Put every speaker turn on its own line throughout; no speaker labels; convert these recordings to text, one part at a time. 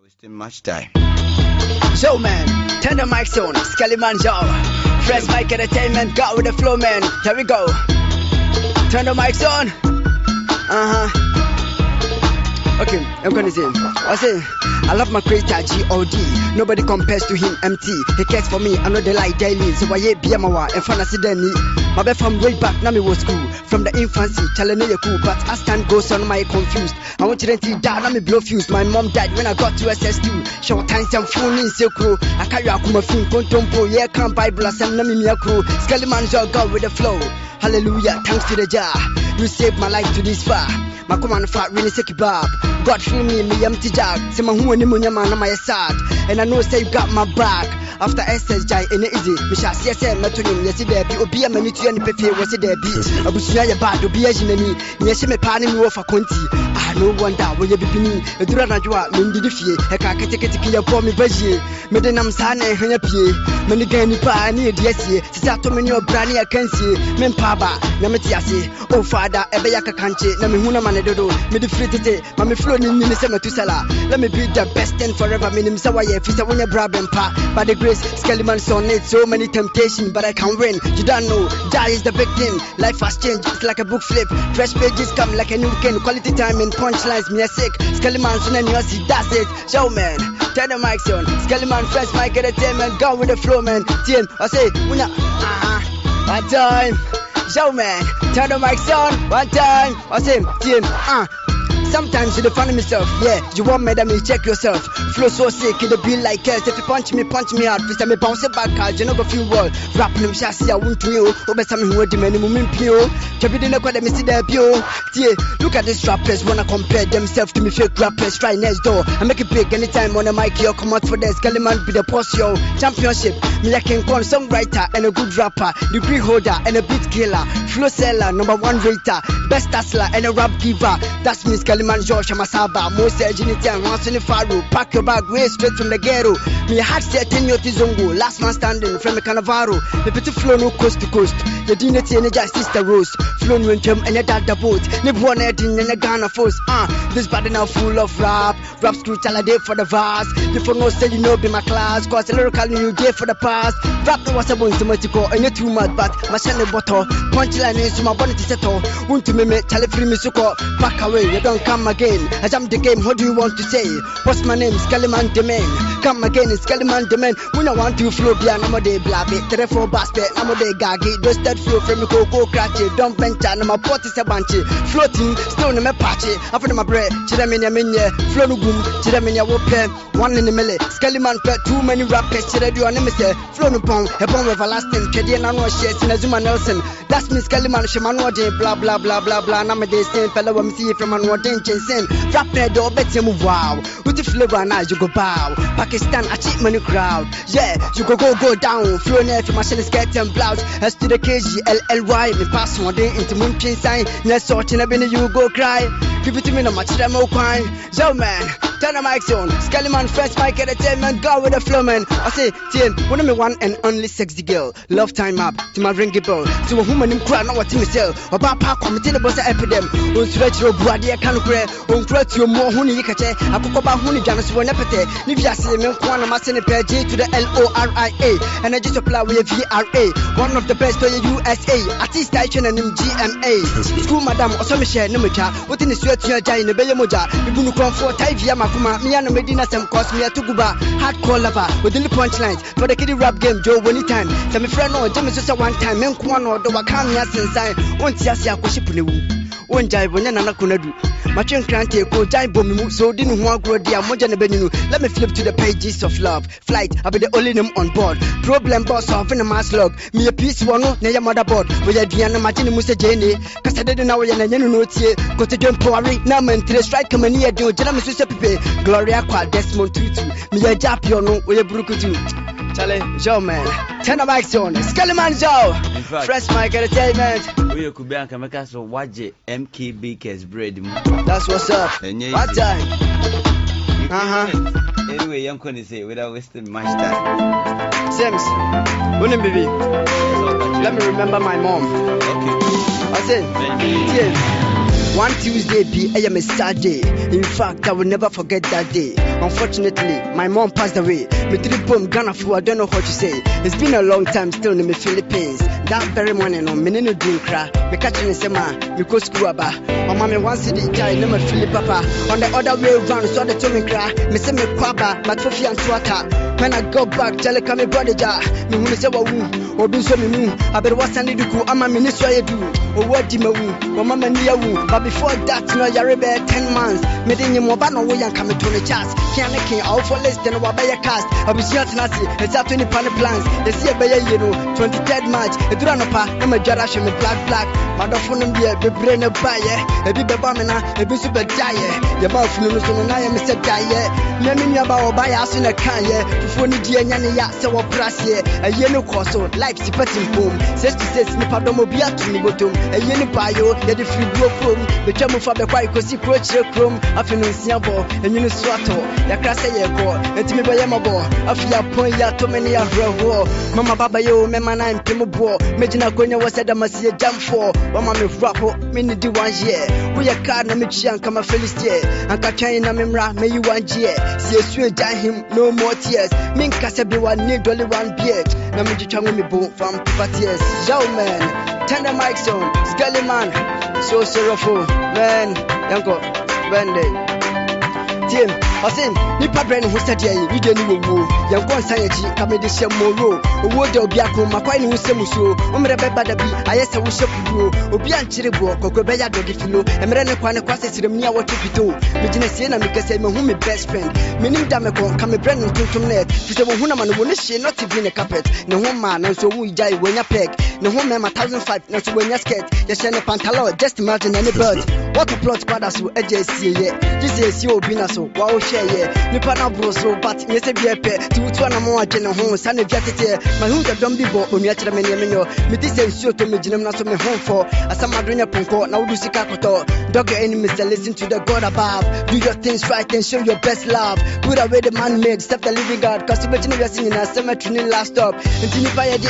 wasting much time.
So man, turn the mics on, Skellyman Joe. Fresh mic entertainment, got with the flow man. Here we go. Turn the mics on. Okay, I'm gonna say, I love my creator G.O.D. Nobody compares to him, MT. He cares for me, I know they like daily. So I hate Biamawa and Fantasy Denny. My best from way back, now me was school. From the infancy, telling me you're cool. But as time goes on, I confused. I want you to die, now me blow fuse. My mom died when I got to SS2. Short times I'm fooling in Silkro. I carry out my film, Contompo. Yeah, can't Bible, I send me a crew. Skellyman Joe, go with the flow. Hallelujah, thanks to the jar. You saved my life to this far. My command fat really sick bab. God free me empty jag. Say my who and man on my side. And I know say you got my back. After SSJ in easy. Me shall see metonym yesterday. Be obia many to any pepe was it there be. I was ya bad to be a jinny. Yes, me panning me off a conti. I no wonder when you be me. A Duranajua, Mindy the fee. A cacatica for me budget. Medanam Sana and Happy. Many gani pa near DSC. Sato many of Brani I can see. Men Paba, Nametiasi. Oh, father, Ebeaka country. Namihuna Manedo. Me the free today. Mammy flown in Minnesota to Sala. Let me be the best and forever. Minim Sawaye, Fisa when your brabin pa. By the grace, Skellyman son need so many temptations, but I can win. You don't know, Jai is the victim. Life has changed, it's like a book flip. Fresh pages come like a new weekend. Quality time and punchlines, me a sick. Skellyman son and yours, he does it. Show man, turn the mics on. Skellyman fresh mic entertainment, go with the flow man. Tien, I say, one time. Show man, turn the mics on. One time, I say, Tien, Sometimes you define myself, yeah. You want me, me check yourself. Flow so sick, it'll be like us. If you punch me out. If me bounce it back out, you know go feel well. Rapping them chassis, I won't to you. Over some who are the many moment pure. Kevin didn't quite see their pure. Yeah, look at these rappers wanna compare themselves to me fake rappers. Try next door. I make it big anytime on the mic, yo. Come out for the Skellyman be the boss, yo. Championship, me like King Kong, songwriter and a good rapper, degree holder and a beat killer, flow seller, #1 rater, best hustler and a rap giver. That's me, Skellyman George Masaba, most Genity and once in the Faru. Pack your bag way straight from the ghetto. Me had 10 years Zongo, last man standing from the Canavaro. The petit flow no coast to coast. The dignity and the sister Rose. Flow went him and a dad the boat. Nibone in the Ghana force. This body now full of rap. Rap screw tell a day for the vase. You for no say you know be my class. Cause a lyrical new day for the past. Rap was a bone to Matico and you're too mad, but my son bottle. Punchline is my bonnet settle. Want to me, tell it free me suko. Back away, you don't come again. I jump the game, what do you want to say? What's my name? Skellyman the man. Come again, Skellyman the man. When I want to flow, be another day, blabby. 3-4 basket, another gaggy. Those that flow from the cocoa cratchy. Don't venture, no more pot is a bunchy. Floating, stone in my patchy. After my bread, Chidaminia minya, flow no boom, Chidaminia whoop, one in the melee. Skellyman pet too many rappers, Chidadio and Emissary. Flow no pong, a bomb everlasting, Kadian and Shades in a Zuma Nelson. That's me, Skellyman, Shaman, blah blah blah blah blah. Nowadays, same fellow, I'm seeing from an ordination. Rap head or bet you move wow. With the flavor now you go bow. Pakistan achievement crowd. Yeah, you go down. Flow near from my skirt and blouse. As to the KGLLY. Me pass one day into moon chain sign. Next sort in a bin you go cry. Give it to me no much demo crime. Yo man, turn the mics on. Skellyman fresh mic entertainment. Go with the flow man. I say, Tien, one of me one and only sexy girl. Love time up to my ringy bell. So a woman in crowd know what to sell. About park committee the boss epidemic. On stretch your body, I can't cry. On crutch your more honey catcher. I cook about honey jams when epithet. Nivia say me one of my sending pair J to the LORIA. And I just apply with VRA. One of the best in the USA. Artist station and GMA. School madam or some share no matter. What in the sweat to your giant Beyamoja. You bunu comfort Tivia Makuma. Me and Medina some cost me a Tuguba. Hardcore lover within the punchlines. For the kiddie rap game Joe one time. Some friend or Jimmy Sosa one time. Men Kwan or the Wakamias inside. One Tiasia Kushipunu. One jive when Nana Kunadu. Machin Krante go jive bomb so didn't want grow dear Mojana Beninu. Let me flip to the pages of love. Flight, I'll be the only name on board. Problem boss off in a mass log. Me a piece one, near motherboard. With a Diana Martin Musa Jane. Cause I didn't know when I know here. Go to jump Poiré, Naman, strike come near do General Susape. Gloria Qua Desmond Tutu. Me a Japiono with a Brukutu. Charlie, Joe man. Turn the mics on. Skellyman Joe. Fresh mic entertainment.
We could be on Kamaka so watch it. MKB Kes bread.
That's what's up. What time?
Anyway, young Connie say without wasting much time.
Sims, wouldn't baby. Let me remember my mom.
Okay.
I said, yeah. One Tuesday be a Saturday. In fact, I will never forget that day. Unfortunately, my mom passed away. Me three boom Ghana fool, I don't know what to say. It's been a long time still in the Philippines. That very morning, no, me no drink cry. Me catching the same man, me go school aba. My mommy wants to the guy, no me Philip papa. On the other way around, so they told me cry. Me say me kwaba, my trophy and swata. When I go back, tell me brother ja. Me who say wa woo, or do so me moo. I better was sending the coup, I'm a minister I do. Or what di me woo, or mama near woo. But before that, no yarebe 10 months. Me didn't mobile way and come to the chats. Can't king out for less than what by a cast. I was not nasty, it's up 20 pound plans. They see a bay, 23rd March. A dranopa, I'm a jarash and black. My phone be a brain of buyer, a big babamina, a bit super diet. Your mouth no so I am Mr. Diet. Let me about buy us in a can, before the Gianna, so a brass here, a yellow corso, like the petting boom. Says to say, Snipadomobia to me, bottom, a yellow bio, the free blow room, the German for the quite because he coach your chrome, afternoon siabo, and you know swato, the crassa go, and to me by Yamabo, after point ya to many a war. Mama Baba, yo, Mamma and Timobo, Medina Konya was at a Massia jump for. Mama me rappo, mini do 1 year. We are card na me chian kama Felicite. And Kachai na memra, may you 1 year. See a sweet die him, no more tears. Min Kasabi one need only 1 beard. Na me chang me boom from Papa tears. Yo man, turn the mic on, Skelly man. So sorrowful, man. Yanko, Wendy. Tim, I say, Nipa Bren who said, you didn't know. Young one science, come in the same moro. A word of Biaco, Maquai who semuso, Umrebe Badabi, I yes, I wish you could go. Obian Chiribo, Cocobeya Dogifilo, and Renakwana Quassis Remia what you do. Mijina Siena because I'm my best friend. Meaning Damaco, come a brand into net. She said, Hunaman will she not even a carpet. No one man, and so we die when you peg. No home, 1,005, not when you're scared. Yes, and a pantalo, just imagine any bird. What a plot squad who edges see ye. This is your binaso, wow, share ye. Nipana broso, but yes, a beer pet to 2 more general homes, and a jacket. My hood of Dumbibo, Umiatra Menio, Metis and show to me, Jinam me home for. As some Madrina Ponko, now do Sikakoto. Dog your enemies to listen to the God above. Do your things right and show your best love. Put away the man made, step the living God. Cause you mentioned you're singing a cemetery last stop. Until you fire it,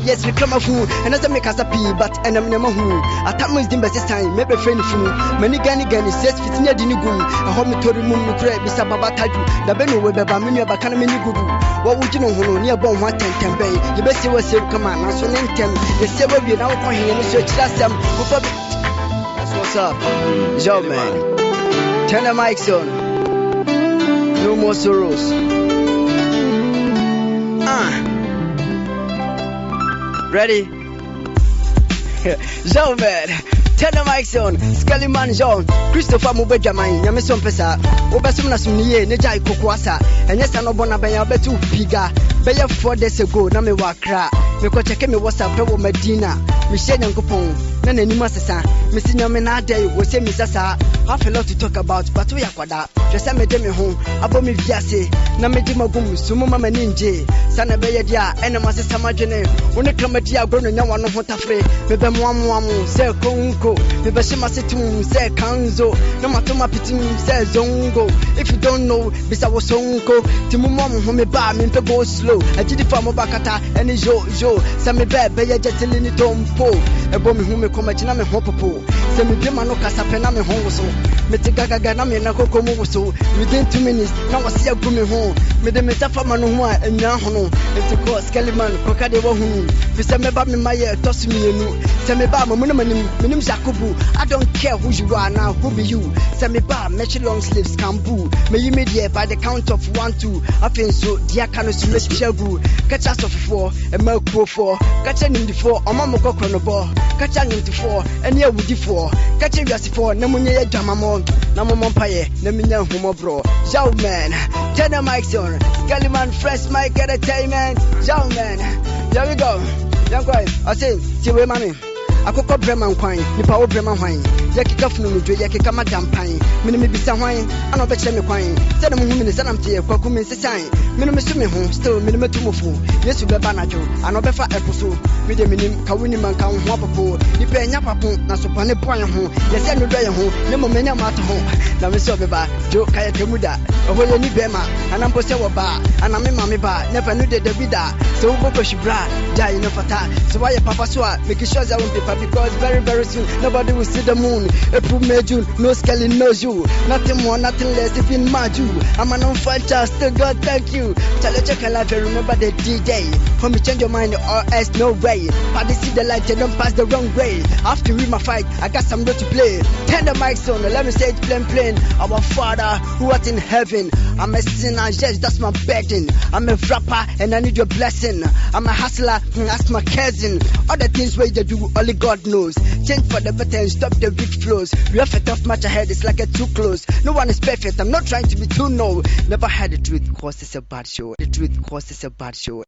yes, we come a fool. And as I make us a pee, but and I'm never who. I tap my dim best time, maybe friend fool. Many Gani says, Fitinia Dinigum. I hope me to remove the crab, Mr. Baba Taju. The Beno Weber, Bamini, Bakanamini Gugu. What would you know who near Bon 110 campaign? You best say what's your command, and so name them. The same way we now call him and search last time. That's what's up, Joe man. Turn the mics on. No more sorrows. Ready? Joe man. Turn the mics on. Skelly man John. Christopher Mubejaman. Yamison Pesa. Obasumna Sumie. Nejai Kokwasa. And yes, I know Bonabaya betu piga. Beya 4 days ago. Na me wakra. Me ko check me WhatsApp pe wo Medina. Me share Nyankopon. Na nanima sesa. Me si nyame na day wo se me sasa. Have a lot to talk about, but we akwada. Just me dem me home. Abo me viase. Na me di magum sumu mama ninje. Sana beya dia ena masesa madwene. Woni klamadi agro no nyawa no hotafre. Me be moamoamu se konko. Me be shima setum se kanzo. No matoma pitim se zongo. If you don't know, bisa wo sonko. Timu mom ho me ba me pe go slow. Ajidi fa mo bakata eni jo. Sa me be beya jetili ni tompo. Ebo me hu me komagina me ho popo. Se me dwema no kasa pe na me ho so. Me te gaga na me na koko mu so. Within 2 minutes na wasi agu me ho. Me de me tafa ma no ho a enya ho no. Enti ko Skelly man koka de wo hu. Fi se me ba me maye tosu me enu. Se me ba mamu na manim Jacobu. I don't care who you are now, who be you. Se me ba me long sleeves kambu. Me you me there by the count of 1 2. I feel so dia kanu su me shagu. Catch us of 4 and milk 4. Catch him the 4 on mama ko no ball. Catch him the 4 and here with the 4. Catch him just 4 na munye jamamon. Na mama paye na minya humo bro. Joe man. Turn the mics on. Skelly man fresh mic entertainment. Joe man. Here we go. Young boy, I say, Tiwe mami. Akoko Breman Quine, Nipa Breman Wine, Yakika Funu, Yakika Madam Pine, Minimibisa Wine, and Obechemi Quine, Said I'm women is an empty, Quacumin Sign, Minimisumi home, still Minimatumofu, yes, you be Banajo, and Obefa Eposo, with the minim, Kawiniman Town Wapapo, Nipe Yapapo, Nasopane Point home, yes, and Ray home, Nemomania Mata home, Namisova, Joe Kayatemuda, a whole new Bema, and I'm Posewa Bar, and I'm in Mammy Bar, never knew the Vida, so Boko Shibra, die in a fata, so why a papa swat, make sure I won't be Papa, because very, very soon nobody will see the moon. April, May, June, no scaling knows you. Nothing more, nothing less, if in Maju. I'm an on-fire child, still God, thank you. Tell you check a life and remember the DJ. Homie, change your mind or else no way. But they see the light, they don't pass the wrong way. After win my fight, I got some road to play. Turn the mics on, let me say it plain. Our Father who art in heaven. I'm a sinner, yes, that's my burden. I'm a rapper and I need your blessing. I'm a hustler, ask my cousin. All the things where they do, only God knows. Change for the better and stop the weak flows. We have a tough match ahead, it's like a too close. No one is perfect, I'm not trying to be too no. Never had the truth, cause it's a bad show. The truth, cause it's a bad show.